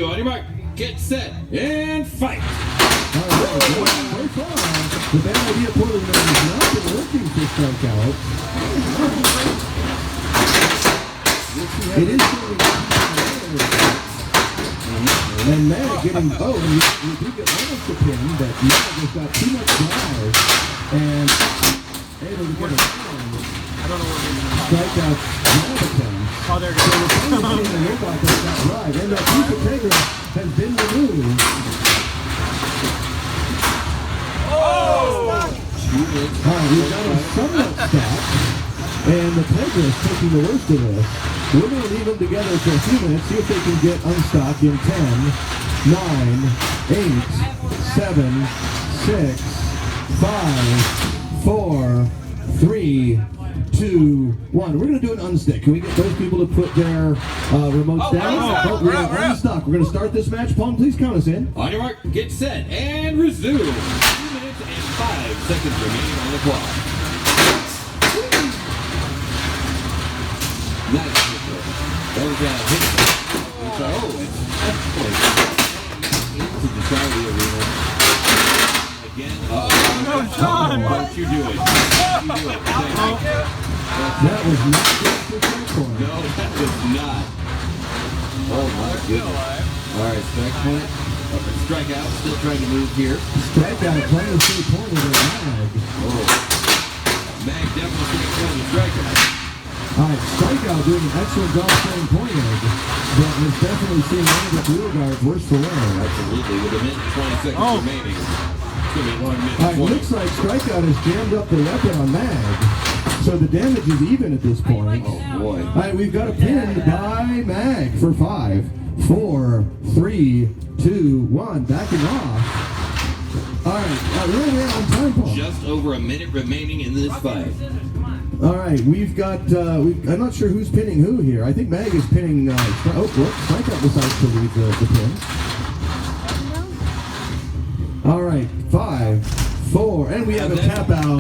On your mark, get set, and fight! All right, so far, the bad idea Portland has not been working for Strikeout. It is and Mag getting, you do get almost a pin, but Mag has got too much drive and able to get around. I don't know what it is. Strikeout's drive attempt. Oh, there it So goes. we're finally seeing the robot that's got drive, and that piece of Tegra has been removed. Alright, we've got him somewhat stopped, and the Tegra is taking the worst of this. We're going to leave them together for a few minutes, see if they can get unstopped in 10, 9, 8, 7, 6, 5, 4, 3, 2, 1. We're going to do an unstick. Can we get those people to put their remotes down? We're unstuck. We're going to start this match. Paul, please count us in. On your mark, get set, and resume. 2 minutes and 5 seconds remaining on the clock. Nice. That was hit. Into the side of the arena. Again. No, John! Don't you do it. Don't you do it. That was not good for Strikepoint. No, that was not. Oh my goodness. Alright, strike point. Strikeout, still trying to move here. Strikeout playing the 3 pointer with Mag. Oh. Mag definitely trying to strikeout. Alright, Strikeout doing an excellent job staying pointed, but was definitely seeing one of the rear guards worse for wear. Absolutely, with a minute 20 seconds remaining. It's going to be 1 minute. Alright, looks like Strikeout has jammed up the weapon on Mag, so the damage is even at this point. Oh boy. Alright, we've got a pin by Mag for 5, 4, 3, 2, 1, backing off. Alright, really ran on time, Paul. Just over a minute remaining in this fight. All right, we've got, I'm not sure who's pinning who here. I think Mag is pinning, Strikeout decides to leave the pin. All right, 5, 4, and we have a tap out.